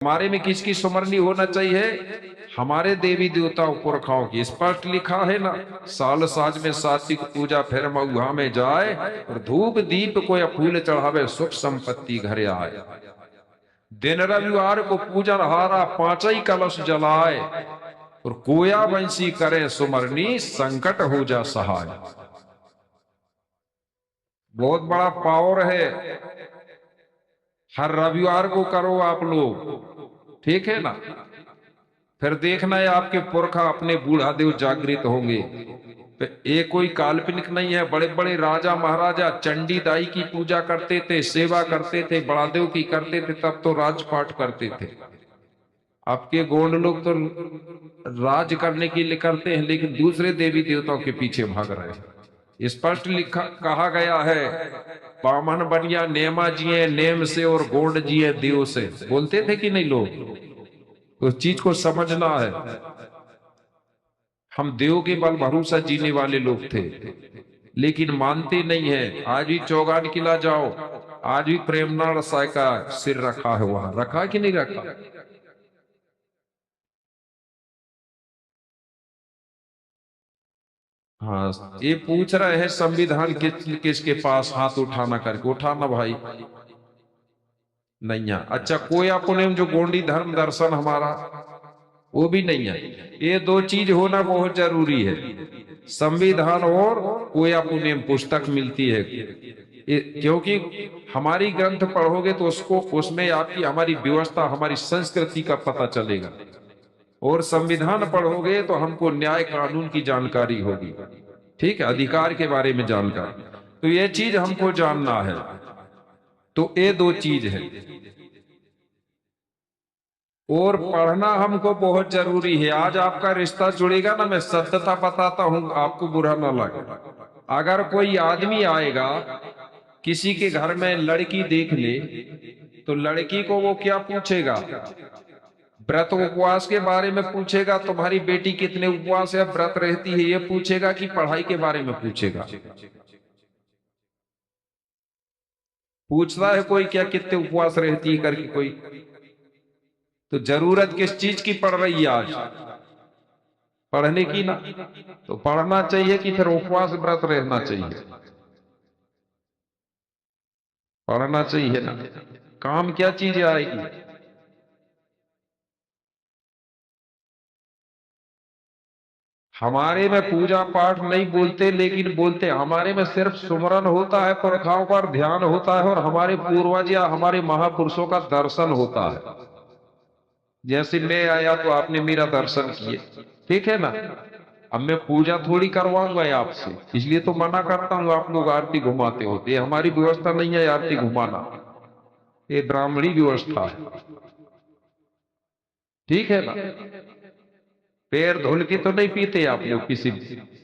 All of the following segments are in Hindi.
हमारे में किसकी सुमरनी होना चाहिए? हमारे देवी देवताओं पुरखाओं की। स्पष्ट लिखा है ना, साल साज में सात्विक पूजा फिर मऊहा में जाए, और धूप दीप को फूल चढ़ावे सुख संपत्ति घर आए। दिन रविवार को पूजन हारा पांचई कलश जलाए, और कोया वंशी करे सुमरनी संकट हो जा सहाय। बहुत बड़ा पावर है। हर रविवार को करो आप लोग, ठीक है ना? फिर देखना है आपके पुरखा अपने बूढ़ा देव जागृत होंगे। ये कोई काल्पनिक नहीं है। बड़े बड़े राजा महाराजा चंडी दाई की पूजा करते थे, सेवा करते थे, बड़ा देव की करते थे, तब तो राजपाट करते थे। आपके गोंड लोग तो राज करने के लिए करते हैं, लेकिन दूसरे देवी देवताओं के पीछे भाग रहे हैं। स्पष्ट लिखा कहा गया है, बामन बनिया नेमा जिए नेम से, और गोंड जिए देव से। बोलते थे कि नहीं लोग? उस चीज को समझना है। हम देव के बल भरोसा जीने वाले लोग थे, लेकिन मानते नहीं है। आज भी चौगान किला जाओ, आज भी प्रेमनाथ रसाय का सिर रखा है, वहां रखा कि नहीं रखा? हाँ, ये पूछ रहे हैं संविधान किसके पास हाथ उठाना करके। उठाना भाई, नहीं है। अच्छा, कोई अपने जो गोंडी धर्म दर्शन हमारा, वो भी नहीं है। ये दो चीज होना बहुत जरूरी है, संविधान और कोया पुण्यम पुस्तक मिलती है। क्योंकि हमारी ग्रंथ पढ़ोगे तो उसको उसमें आपकी हमारी व्यवस्था हमारी संस्कृति का पता चलेगा, और संविधान पढ़ोगे तो हमको न्याय कानून की जानकारी होगी, ठीक है, अधिकार के बारे में जानकारी। तो ये चीज हमको जानना है। तो ये दो चीज है, और पढ़ना हमको बहुत जरूरी है। आज आपका रिश्ता जुड़ेगा ना, मैं सत्यता बताता हूं, आपको बुरा ना लगे। अगर कोई आदमी आएगा किसी के घर में, लड़की देख ले, तो लड़की को वो क्या पूछेगा? व्रत उपवास के बारे में पूछेगा, तुम्हारी बेटी कितने उपवास या व्रत रहती है, ये पूछेगा, कि पढ़ाई के बारे में पूछेगा? पूछता है कोई क्या कितने उपवास रहती है करके कोई? तो जरूरत किस चीज की पड़ रही है आज? पढ़ने की ना। तो पढ़ना चाहिए कि फिर उपवास व्रत रहना चाहिए? पढ़ना चाहिए ना। काम क्या चीज आएगी? हमारे में पूजा पाठ नहीं बोलते, लेकिन बोलते हमारे में सिर्फ सुमरन होता है, पुरखाओं पर ध्यान होता है, और हमारे पूर्वज या हमारे महापुरुषों का दर्शन होता है। जैसे मैं आया तो आपने मेरा दर्शन किए, ठीक है ना? अब मैं पूजा थोड़ी करवाऊंगा आपसे, इसलिए तो मना करता हूँ। आप लोग आरती घुमाते होते, हमारी व्यवस्था नहीं है आरती घुमाना, ये ब्राह्मणी व्यवस्था है, ठीक है ना? पैर धुल के तो नहीं पीते आप लोग किसी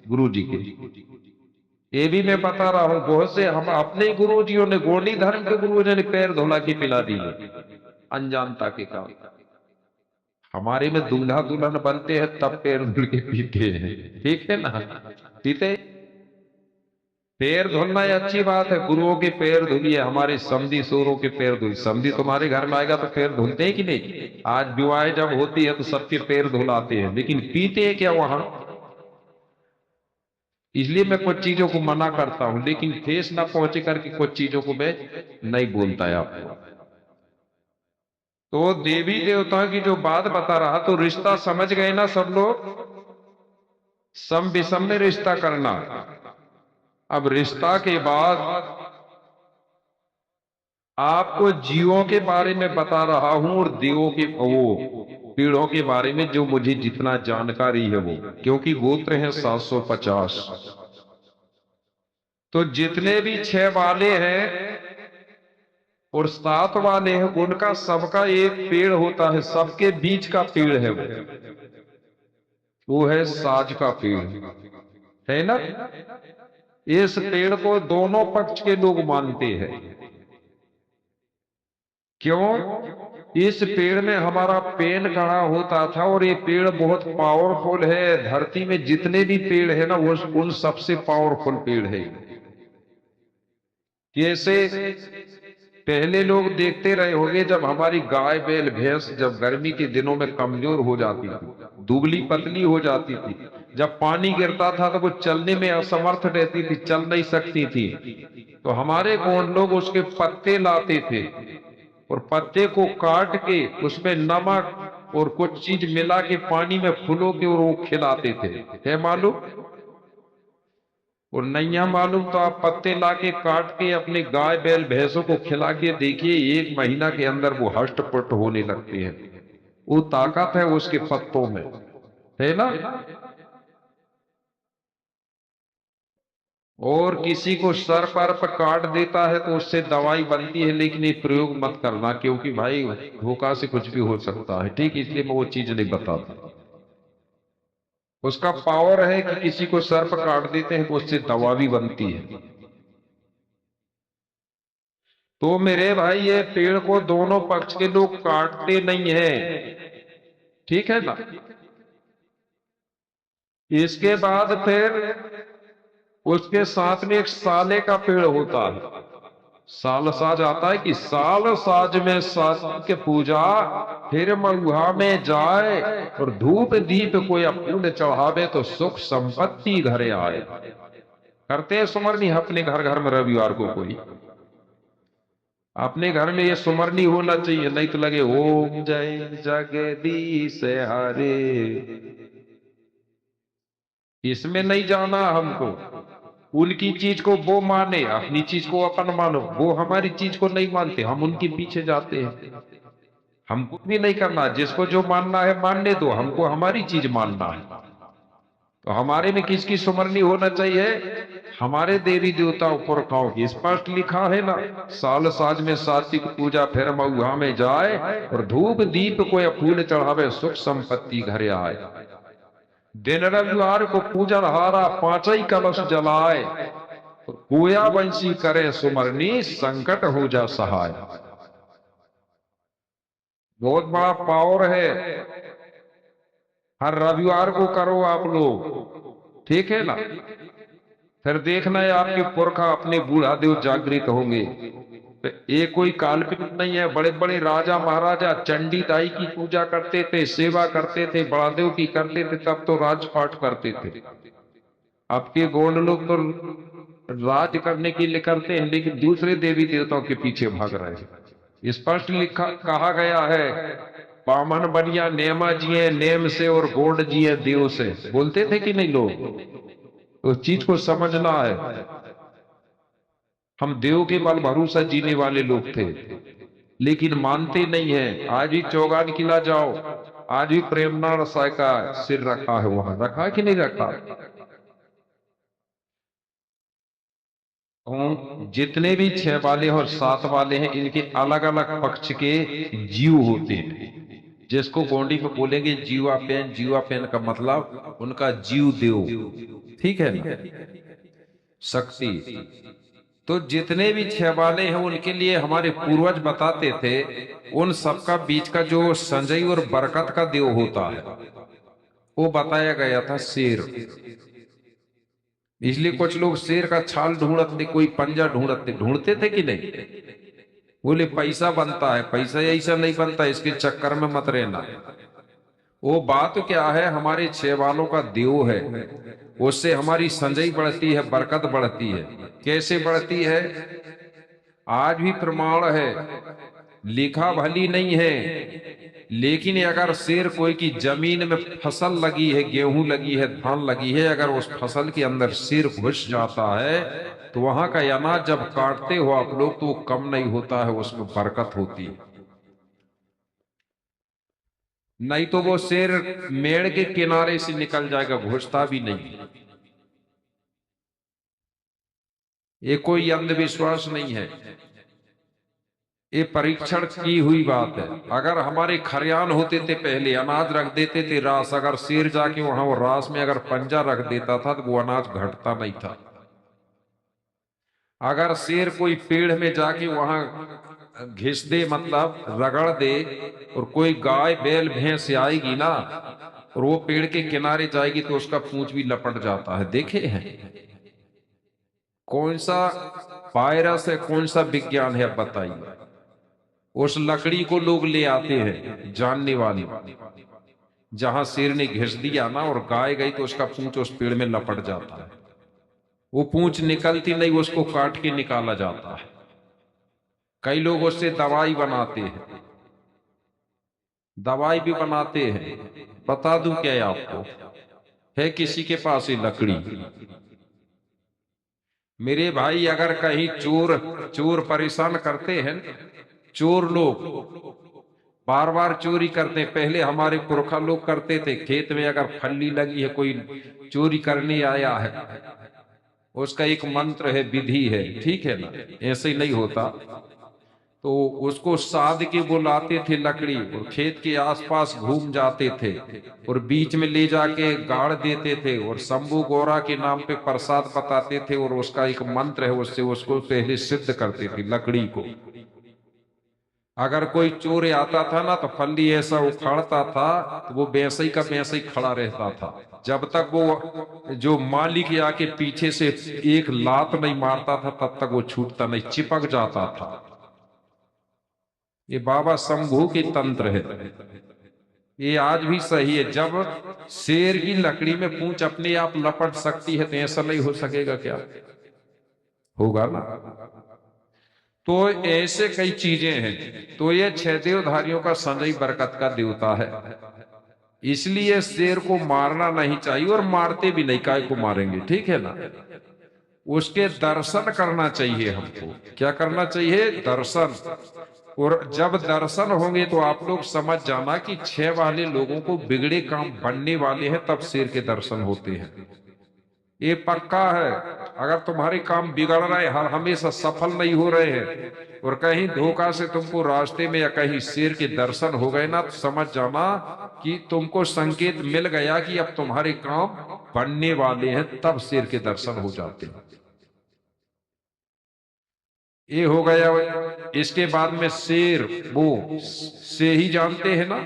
गुरु जी के। ये भी मैं बता रहा हूं, बहुत से हम अपने गुरु जियों ने, गोंडी धर्म के गुरु ने पैर धुला के पिला दिए, अनजानता के काम। हमारे में दूल्हा दुल्हन बनते हैं तब पैर धुल के पीते हैं, ठीक है ना? पीते। पैर धुलना ये अच्छी बात है, गुरुओं के पैर धुलिए, हमारे समधी सूरों के पैर धुलिए। समधी तुम्हारे घर में आएगा तो पैर धुलते हैं कि नहीं? आज विवाह जब होती है तो सबके पैर धुलाते हैं, लेकिन पीते हैं क्या वहां? इसलिए मैं कुछ चीजों को मना करता हूं, लेकिन ठेस ना पहुंचे करके कुछ चीजों को मैं नहीं बोलता है आपको। तो देवी देवताओं की जो बात बता रहा, तो रिश्ता समझ गए ना सब लोग? सम विषम में रिश्ता करना। अब रिश्ता के बाद आपको जीवों के बारे में बता रहा हूं, और देवों के, वो पीड़ों के बारे में जो मुझे जितना जानकारी है वो, क्योंकि गोत्र है 750। तो जितने भी 6 वाले हैं और 7 वाले हैं, उनका सबका एक पेड़ होता है, सबके बीच का पेड़ है वो है साज का पेड़, है ना? इस पेड़ को दोनों पक्ष के लोग मानते हैं। क्यों? इस पेड़ में हमारा पेन गढ़ा होता था, और ये पेड़ बहुत पावरफुल है। धरती में जितने भी पेड़ है ना, वो उन सबसे पावरफुल पेड़ है। कैसे? पहले लोग देखते रहे होंगे जब हमारी गाय बैल भैंस जब गर्मी के दिनों में कमजोर हो जाती थी, दुबली पतली हो जाती थी, जब पानी गिरता था तो वो चलने में असमर्थ रहती थी, चल नहीं सकती थी, तो हमारे कौन लोग उसके पत्ते लाते थे और पत्ते को काट के उसमें नमक और कुछ चीज मिला के पानी में फुलो के और वो खिलाते थे। है मालूम? और नैया मालूम तो आप पत्ते लाके काट के अपनी गाय बैल भैंसों को खिला के देखिए, 1 महीना के अंदर वो हष्ट पुष्ट होने लगते हैं। वो ताकत है उसके पत्तों में, है ना? और किसी को सर पर काट देता है तो उससे दवाई बनती है, लेकिन ये प्रयोग मत करना, क्योंकि भाई धोखा से कुछ भी हो सकता है। ठीक, इसलिए मैं वो चीज नहीं बताता। उसका पावर है कि किसी को सर पर काट देते हैं तो उससे दवा भी बनती है। तो मेरे भाई ये पेड़ को दोनों पक्ष के लोग काटते नहीं है, ठीक है ना? इसके बाद फिर उसके साथ में एक साले का पेड़ होता है। साल साज आता है कि साल साज में साज के पूजा, फिर मऊहा में जाए और धूप दीप कोई अपूर्ण चढ़ावे तो सुख संपत्ति घरे आए। करते हैं सुमरनी अपने घर घर में रविवार को कोई? अपने घर में ये सुमरनी होना चाहिए, नहीं तो लगे ओम जय जगदीश हरे। इसमें नहीं जाना हमको। उनकी चीज को वो माने, अपनी चीज को अपन मानो। वो हमारी चीज को नहीं मानते, हम उनके पीछे जाते हैं। हमको भी नहीं करना, जिसको जो मानना है मानने दो, हमको हमारी चीज मानना है। तो हमारे में किसकी सुमरनी होना चाहिए? हमारे देवी देवता पुरखाओं की। स्पष्ट लिखा है ना, साल साज में सात्विक पूजा, फिर मऊहा में जाए और धूप दीप को फूल चढ़ावे सुख संपत्ति घरे आए। दिन रविवार को पूजन हारा पांचई कलश जलाए, कोया बंसी करे सुमरनी, संकट हो जा सहाय। बहुत बड़ा पावर है। हर रविवार को करो आप लोग, ठीक है ना? फिर देखना है आपके पुरखा अपने बूढ़ा देव जागृत होंगे। तो ये कोई काल्पनिक नहीं है। बड़े बड़े राजा महाराजा चंडी दाई की पूजा करते थे, सेवा करते थे, बड़ादेव की करते थे, तब तो राजपाट करते थे। आपके गोंड लोग तो राज करने के लिए करते हैं, लेकिन दूसरे देवी देवताओं के पीछे भाग रहे हैं। स्पष्ट लिखा कहा गया है, बामन बनिया नेमा जिए नेम से और गोंड जिए देव से। बोलते थे कि नहीं लोग? तो उस चीज को समझना है। हम देव के बल भरोसा जीने वाले लोग थे, लेकिन मानते नहीं है। आज ही चौगान किला जाओ, आज भी प्रेमनाथ साय का सिर रखा है, वहां रखा है कि नहीं रखा? जितने भी 6 वाले और 7 वाले हैं, इनके अलग अलग पक्ष के जीव होते हैं, जिसको गोंडी में बोलेंगे जीवा पेन। जीवा पेन का मतलब उनका जीव देव, ठीक है ना? शक्ति। तो जितने भी 6 वाले हैं उनके लिए हमारे पूर्वज बताते थे, उन सबका बीच का जो संजय और बरकत का देव होता है, वो बताया गया था शेर। इसलिए कुछ लोग शेर का छाल ढूंढते, कोई पंजा ढूंढते थे कि नहीं? बोले पैसा बनता है, पैसा ऐसा नहीं बनता, इसके चक्कर में मत रहना। वो बात क्या है, हमारे 6 वालों का देव है, उससे हमारी संजय बढ़ती है, बरकत बढ़ती है। कैसे बढ़ती है? आज भी प्रमाण है, लिखा भली नहीं है, लेकिन अगर शेर कोई की जमीन में फसल लगी है, गेहूं लगी है, धान लगी है, अगर उस फसल के अंदर शेर घुस जाता है तो वहां का अनाज जब काटते हो आप लोग तो वो कम नहीं होता है, उसमें बरकत होती है। नहीं तो वो शेर मेड़ के किनारे से निकल जाएगा, घुसता भी नहीं। ये कोई अंधविश्वास नहीं है, ये परीक्षण की हुई बात है। अगर हमारे खरियान होते थे, पहले अनाज रख देते थे रास, अगर शेर जाके वहां वो रास में अगर पंजा रख देता था तो वो अनाज घटता नहीं था। अगर शेर कोई पेड़ में जाके वहां घिस दे, मतलब रगड़ दे, और कोई गाय बैल भैंस आएगी ना और वो पेड़ के किनारे जाएगी तो उसका पूंछ भी लपट जाता है। देखे हैं? कौन सा पायरस है, कौन सा विज्ञान है अब बताइए। उस लकड़ी को लोग ले आते हैं जानने वाले, जहां शेर ने घिस दिया ना और गाय गई तो उसका पूंछ उस पेड़ में लपट जाता है, वो पूंछ निकलती नहीं, उसको काट के निकाला जाता है। कई लोग उससे दवाई बनाते हैं, दवाई भी बनाते हैं। बता दूं क्या है आपको, है किसी के पास ये लकड़ी? मेरे भाई अगर कहीं चोर चोर परेशान करते हैं, चोर लोग बार बार चोरी करते हैं, पहले हमारे पुरखा लोग करते थे, खेत में अगर फल्ली लगी है, कोई चोरी करने आया है, उसका एक मंत्र है, विधि है, ठीक है ना, ऐसे ही नहीं होता। तो उसको साध के बुलाते थे लकड़ी, और खेत के आसपास घूम जाते थे और बीच में ले जाके गाड़ देते थे और शंभू गौरा के नाम पे प्रसाद बताते थे, और उसका एक मंत्र है, उससे उसको पहले सिद्ध करते थे लकड़ी को। अगर कोई चोर आता था ना तो फल्ली ऐसा उखाड़ता था तो वो वैसे ही का वैसे ही खड़ा रहता था, जब तक वो जो मालिक आके पीछे से एक लात नहीं मारता था तब तक वो छूटता नहीं, चिपक जाता था। ये बाबा शंभू के तंत्र है, ये आज भी सही है। जब शेर की लकड़ी में पूंछ अपने आप लपट सकती है तो ऐसा नहीं हो सकेगा क्या? होगा ना। तो ऐसे कई चीजें हैं। तो ये छह देवधारियों का संजय बरकत का देवता है, इसलिए शेर को मारना नहीं चाहिए, और मारते भी नहीं, काय को मारेंगे, ठीक है ना। उसके दर्शन करना चाहिए हमको। क्या करना चाहिए? दर्शन। और जब दर्शन होंगे तो आप लोग समझ जाना कि छह वाले लोगों को बिगड़े काम बनने वाले हैं, तब शेर के दर्शन होते हैं। ये पक्का है। अगर तुम्हारे काम बिगड़ रहे, हर हमेशा सफल नहीं हो रहे हैं, और कहीं धोखा से तुमको रास्ते में या कहीं शेर के दर्शन हो गए ना, तो समझ जाना कि तुमको संकेत मिल गया कि अब तुम्हारे काम बनने वाले हैं, तब शेर के दर्शन हो जाते हैं। ये हो गया। इसके बाद में शेर, वो से ही जानते हैं ना,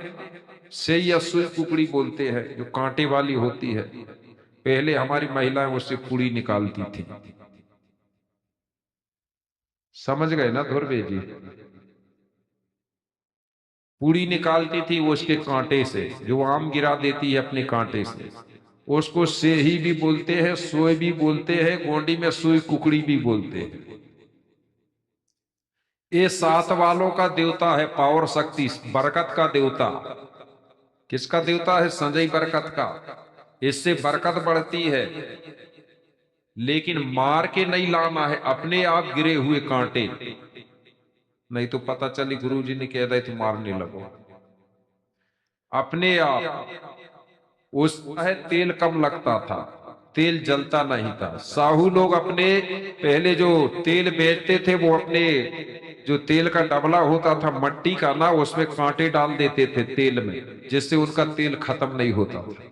से या सुई कुकड़ी बोलते हैं, जो कांटे वाली होती है। पहले हमारी महिलाएं उससे पूड़ी निकालती थी, समझ गए ना ध्रुवे जी? पूड़ी निकालती थी वो उसके कांटे से, जो आम गिरा देती है अपने कांटे से, उसको से ही भी बोलते हैं, सोई भी बोलते हैं, गोंडी में सुई कुकड़ी भी बोलते हैं। ये सात वालों का देवता है, पावर शक्ति, बरकत का देवता। किसका देवता है? संजय बरकत का। इससे बरकत बढ़ती है, लेकिन मार के नहीं लाना है, अपने आप गिरे हुए कांटे। नहीं तो पता चली गुरुजी ने कह दिया तो मारने लगो। अपने आप। उस है तेल कम लगता था, तेल जलता नहीं था। साहू लोग अपने पहले जो तेल बेचते थे, वो अपने जो तेल का डबला होता था मट्टी का ना, उसमें कांटे डाल देते थे तेल में, जिससे उनका तेल खत्म नहीं होता था।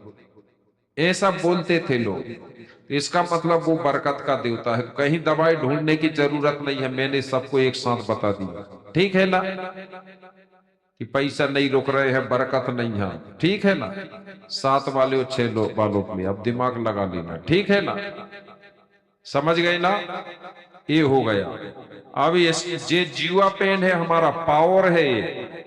ऐसा बोलते थे लोग। तो इसका मतलब वो बरकत का देवता है, कहीं दवाई ढूंढने की जरूरत नहीं है, मैंने सबको एक साथ बता दिया, ठीक है ना, कि पैसा नहीं रुक रहे हैं, बरकत नहीं है, ठीक है ना। सात वाले और छह वालों के लिए अब दिमाग लगा लेना, ठीक है ना, समझ गए ना। ये हो गया। अब ये जीवा पेन है, हमारा पावर है ये।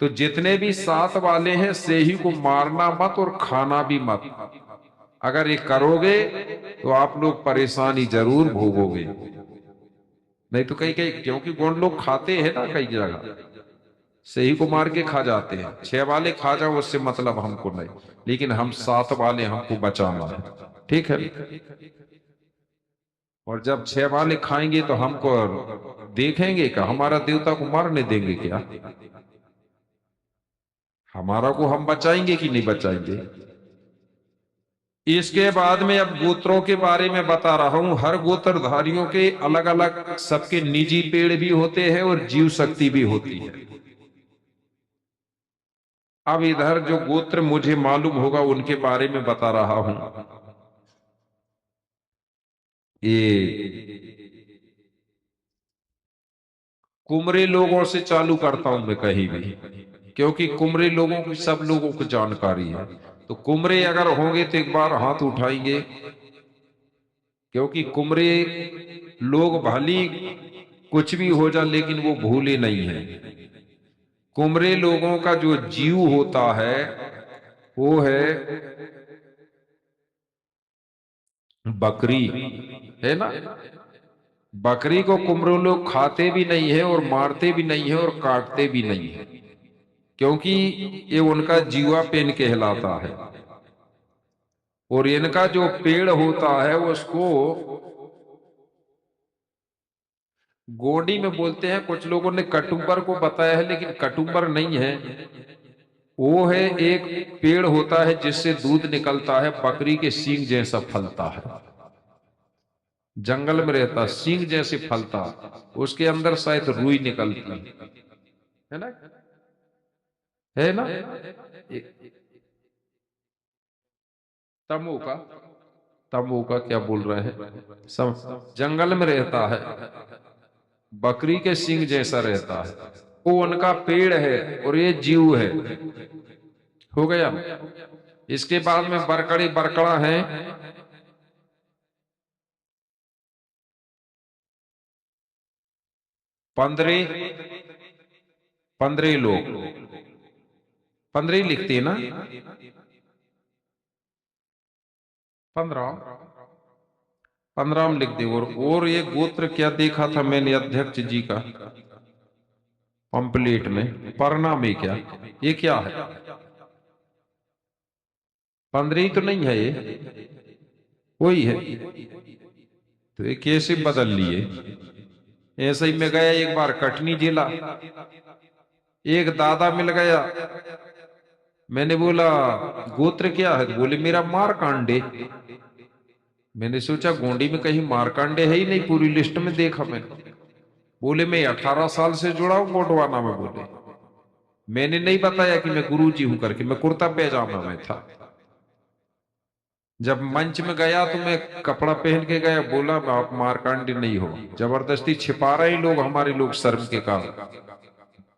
तो जितने भी सात वाले हैं, से ही को मारना मत और खाना भी मत। अगर ये करोगे तो आप लोग परेशानी जरूर भोगोगे। नहीं तो कई कई, क्योंकि कौन लोग खाते हैं ना, कई जगह सही को मार के खा जाते हैं। छह वाले खा जाओ उससे मतलब हमको नहीं, लेकिन हम सात वाले हमको बचाना है, ठीक है। और जब छह वाले खाएंगे तो हमको देखेंगे कि हमारा देवता को मारने देंगे क्या? हमारा को हम बचाएंगे कि नहीं बचाएंगे? इसके बाद में अब गोत्रों के बारे में बता रहा हूं। हर गोत्रधारियों के अलग अलग, सबके निजी पेड़ भी होते हैं और जीव शक्ति भी होती है। अब इधर जो गोत्र मुझे मालूम होगा उनके बारे में बता रहा हूं। ये कुमरे लोगों से चालू करता हूं मैं कहीं भी, क्योंकि कुमरे लोगों की सब लोगों को जानकारी है। तो कुमरे अगर होंगे तो एक बार हाथ उठाएंगे, क्योंकि कुमरे लोग भली कुछ भी हो जा लेकिन वो भूले नहीं है। कुमरे लोगों का जो जीव होता है वो है बकरी, है ना। बकरी को कुमरे लोग खाते भी नहीं है और मारते भी नहीं है और काटते भी नहीं है, क्योंकि ये उनका जीवा पेन कहलाता है। और इनका जो पेड़ होता है उसको गोंडी में बोलते हैं, कुछ लोगों ने कटुम्बर को बताया है, लेकिन कटुम्बर नहीं है। वो है एक पेड़ होता है जिससे दूध निकलता है, बकरी के सींग जैसा फलता है, जंगल में रहता, सींग जैसे फलता, उसके अंदर शायद रुई निकलती है ना, है ना। तमो का, तमो का क्या बोल रहे हैं, सब जंगल में रहता है, बकरी के सींग जैसा रहता है, वो उनका पेड़ है और ये जीव है। हो गया। इसके बाद में बरकड़ी बरकड़ा है, 15 लोग, 15 लिखते हैं ना, 15 15 में लिख दे। और ये गोत्र क्या देखा था मैंने अध्यक्ष जी का पंपलेट में, परना में, क्या ये क्या है, 15 तो नहीं है ये, वही है। तो ये कैसे बदल लिए। ऐसे ही मैं गया एक बार कटनी जिला, एक दादा मिल गया, मैंने बोला गोत्र क्या है, बोले मेरा मारकांडे। मैंने सोचा गोंडी में कहीं मारकांडे है ही नहीं, पूरी लिस्ट में देखा मैंने। बोले मैं 18 साल से जुड़ा हूं गोंडवाना में। बोले मैंने नहीं बताया कि मैं गुरु जी हूं करके, मैं कुर्ता पैजामा में था। जब मंच में गया तो मैं कपड़ा पहन के गया, बोला आप मारकांडे नहीं हो, जबरदस्ती छिपा रहे लोग, हमारे लोग शर्म के कारण।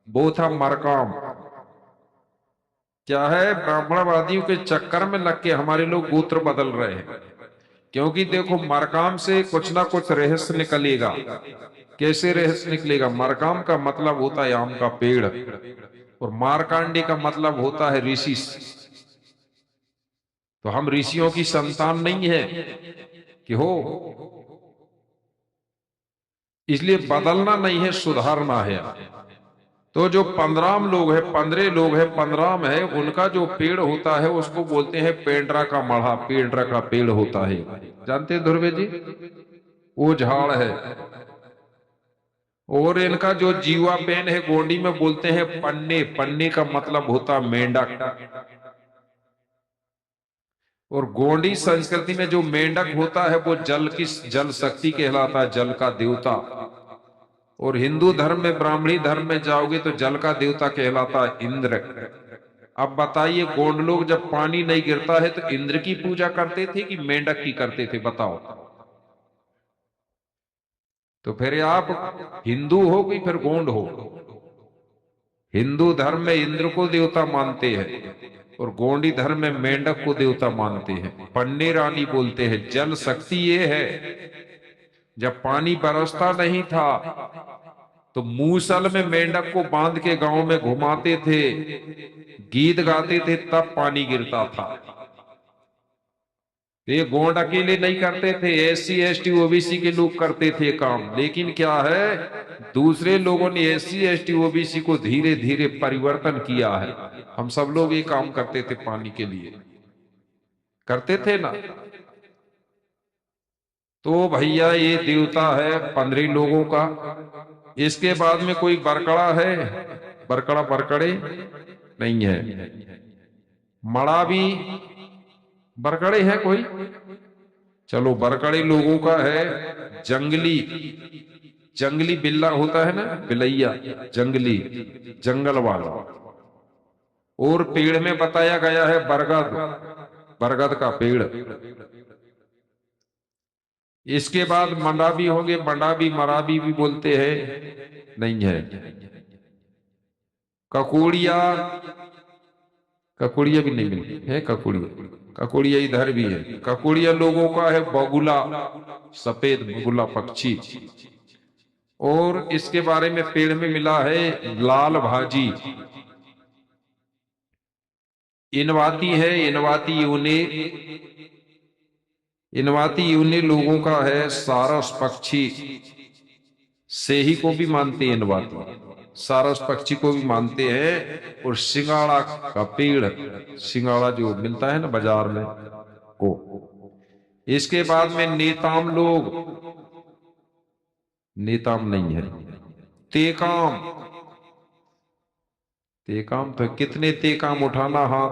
वो था मरकाम। क्या है, ब्राह्मणवादियों के चक्कर में लग के हमारे लोग गोत्र बदल रहे हैं। क्योंकि देखो मरकाम से कुछ ना कुछ रहस्य निकलेगा। कैसे रहस्य निकलेगा, मरकाम का मतलब होता है आम का पेड़, और मारकांडे का मतलब होता है ऋषि। तो हम ऋषियों की संतान नहीं है कि हो, इसलिए बदलना नहीं है, सुधारना है। तो जो 15 लोग है, 15 लोग है, 15 है, उनका जो पेड़ होता है उसको बोलते हैं पेंड्रा का मढ़ा, पेंड्रा का पेड़ होता है, जानते हैं ध्रुवे जी, वो झाड़ है। और इनका जो जीवा पेन है गोंडी में बोलते हैं पन्ने, पन्ने का मतलब होता मेंढक। और गोंडी संस्कृति में जो मेंढक होता है वो जल की, जल शक्ति कहलाता है, जल का देवता। और हिंदू धर्म में, ब्राह्मणी धर्म में जाओगे तो जल का देवता कहलाता है इंद्र। अब बताइए गोंड लोग जब पानी नहीं गिरता है तो इंद्र की पूजा करते थे कि मेंढक की करते थे, बताओ। तो फिर आप हिंदू हो कि फिर गोंड हो। हिंदू धर्म में इंद्र को देवता मानते हैं और गोंडी धर्म में मेंढक को देवता मानते हैं। पन्ने रानी बोलते हैं, जल शक्ति ये है। जब पानी बरसता नहीं था तो मूसल में मेंढक को बांध के गांव में घुमाते थे, गीत गाते थे, तब पानी गिरता था। ये गोंड अकेले नहीं करते थे, एससी एसटी ओबीसी के लोग करते थे काम। लेकिन क्या है, दूसरे लोगों ने एससी एसटी ओबीसी को धीरे धीरे परिवर्तन किया है। हम सब लोग ये काम करते थे, पानी के लिए करते थे ना। तो भैया ये देवता है 15 लोगों का। इसके बाद में कोई बरकड़ा है, बरकड़ा बरकड़े नहीं है। मड़ा भी बरकड़े है कोई, चलो बरकड़े लोगों का है जंगली। जंगली बिल्ला होता है ना, बिलैया, जंगली, जंगल वाला। और पेड़ में बताया गया है बरगद, बरगद का पेड़। इसके बाद मंडावी होंगे, मंडावी मराबी भी बोलते हैं, नहीं है। ककोड़िया, ककोड़िया भी नहीं मिलती है। ककोड़िया, ककोड़िया इधर भी है। ककोड़िया लोगों का है बगुला, सफेद बगुला पक्षी। और इसके बारे में पेड़ में मिला है लाल भाजी। इनवाती है, इनवाती यूने, इनवाती यूने लोगों का है सारस पक्षी। सेही को भी मानते हैं इनवाती, सारस पक्षी को भी मानते हैं। और सिंगाड़ा का पेड़, सिंगाड़ा जो मिलता है ना बाजार में, वो। इसके बाद में नेताम लोग, नेताम नहीं है, तेकाम। तेकाम तो कितने तेकाम उठाना हाथ,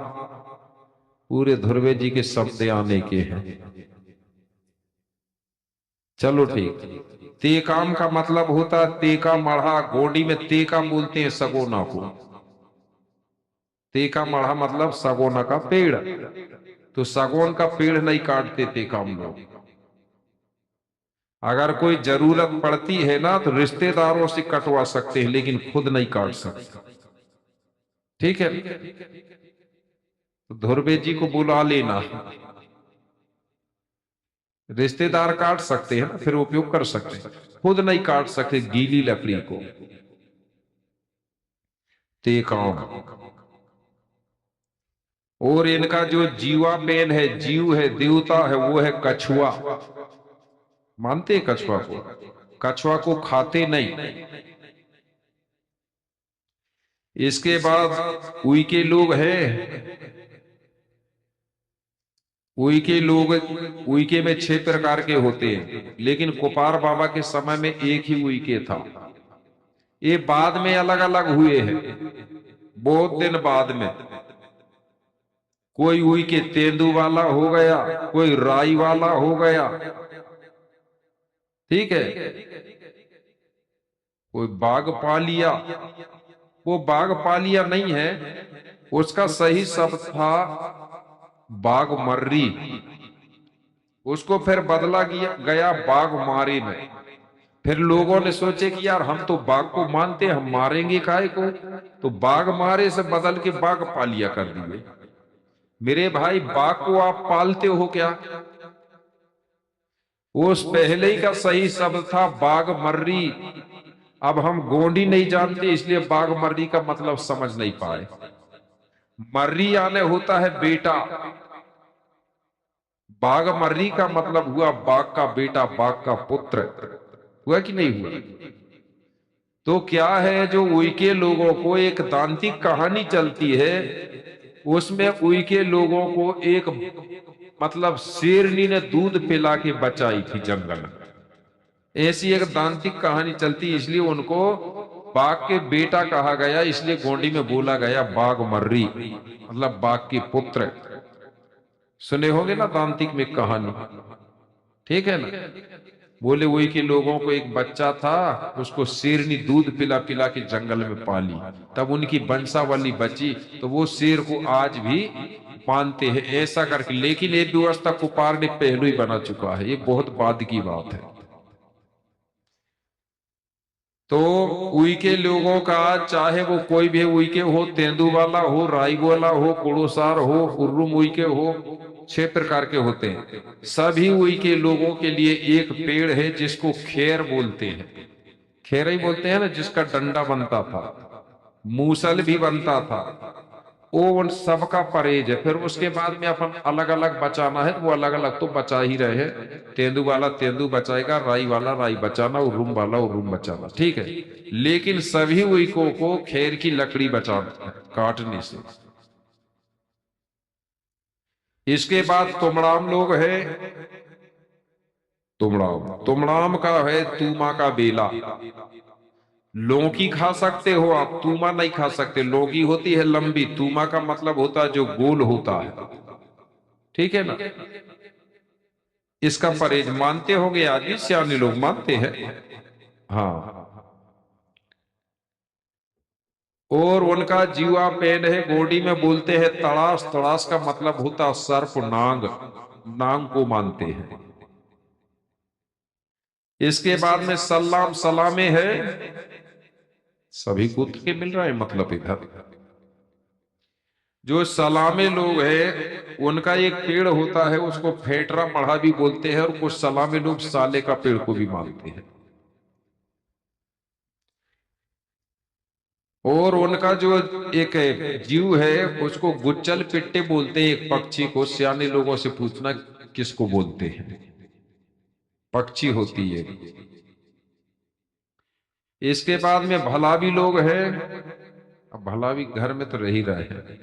पूरे ध्रुवे जी के शब्द आने के हैं। चलो ठीक। तेकाम का मतलब होता है तेका मढ़ा, गोडी में तेका बोलते हैं सगोना को। तेका मढ़ा मतलब सगोना का पेड़। तो सगोन का पेड़ नहीं काटते तेकाम लोग। अगर कोई जरूरत पड़ती है ना तो रिश्तेदारों से कटवा सकते हैं, लेकिन खुद नहीं काट सकते। ठीक है, तो ध्रुवे जी को बुला लेना। रिश्तेदार काट सकते हैं ना, फिर उपयोग कर सकते हैं, खुद नहीं काट सकते गीली लकड़ी को। तेकाम। और इनका जो जीवा पेन है, जीव है, देवता है, वो है कछुआ। मानते हैं कछुआ को? कछुआ को खाते नहीं। इसके बाद उइके लोग हैं। उइके लोग, उइके में 6 प्रकार के होते हैं, लेकिन कोपार बाबा के समय में एक ही उइके था। ये बाद में अलग अलग हुए हैं, बहुत दिन बाद में। कोई उइके तेंदू वाला हो गया, कोई राई वाला हो गया, ठीक है, कोई बाघ पालिया। वो बाघ पालिया नहीं है, उसका सही शब्द था बाघ मर्री। उसको फिर बदला गया बाघ मारे में। फिर लोगों ने सोचे कि यार हम तो बाघ को मानते, हम मारेंगे काहे को, तो बाघ मारे से बदल के बाघ पालिया कर दिए। मेरे भाई, बाघ को आप पालते हो क्या? उस पहले ही का सही शब्द था बाघ मर्री। अब हम गोंडी नहीं जानते, इसलिए बाघ मर्री का मतलब समझ नहीं पाए। मर्री आने होता है बेटा, बाघ मर्री का मतलब हुआ बाघ का बेटा, बाघ का पुत्र। हुआ कि नहीं हुआ? तो क्या है, जो उइके लोगों को एक दांतिक कहानी चलती है, उसमें उइके लोगों को एक मतलब शेरनी ने दूध पिला के बचाई थी जंगल में। ऐसी एक दांतिक कहानी चलती, इसलिए उनको बाघ के बेटा कहा गया, इसलिए गोंडी में बोला गया बाघ मर्री, मतलब बाघ के पुत्र। सुने होंगे ना दांतिक में कहानी, ठीक है ना? बोले वही के लोगों को एक बच्चा था, उसको शेरनी दूध पिला पिला के जंगल में पाली, तब उनकी वंशावली बची। तो वो शेर को आज भी मानते हैं ऐसा करके। लेकिन ये व्यवस्था कुपार ने पहलू ही बना चुका है, ये बहुत बाद की बात है। तो उइके लोगों का, चाहे वो कोई भी उइके हो, तेंदू वाला हो, राई वाला हो, कुड़ोसार हो, उर्रुम उइके हो, 6 प्रकार के होते हैं। सभी उइके लोगों के लिए एक पेड़ है जिसको खेर बोलते हैं। खेर ही बोलते हैं ना, जिसका डंडा बनता था, मूसल भी बनता था। वो उन सबका परहेज है। फिर उसके बाद में अपन अलग अलग बचाना है, तो वो अलग अलग तो बचा ही रहे हैं। तेंदू वाला तेंदू बचाएगा, राई वाला राई बचाना, उर्रूम वाला उर्रूम बचाना, ठीक है। लेकिन सभी उइकों को खैर की लकड़ी बचाना है काटने से। इसके बाद तुमड़ाम लोग है। तुमड़ाम, तुमड़ाम का है तूमा का बेला। लौकी खा सकते हो आप, तूमा नहीं खा सकते। लौकी होती है लंबी, तूमा का मतलब होता है जो गोल होता है, ठीक है ना? इसका परहेज मानते होंगे, आज भी सियाने लोग मानते हैं। हाँ। और उनका जीवा पेन है, गोडी में बोलते हैं तड़ास। तड़ास का मतलब होता सर्प, नांग, नांग को मानते हैं। इसके बाद में सलाम सलामे है। सभी गोत्र के मिल रहा है मतलब इधर। जो सलामे लोग हैं उनका एक पेड़ होता है, उसको फेटरा मढ़ा भी बोलते हैं, और कुछ सलामे लोग साले का पेड़ को भी मानते हैं। और उनका जो एक जीव है उसको गुच्चल पिट्टे बोलते हैं, एक पक्षी को। सियाने लोगों से पूछना किसको बोलते हैं, पक्षी होती है। इसके बाद में भला भी लोग हैं। अब भला भी घर में तो रह ही रहे हैं,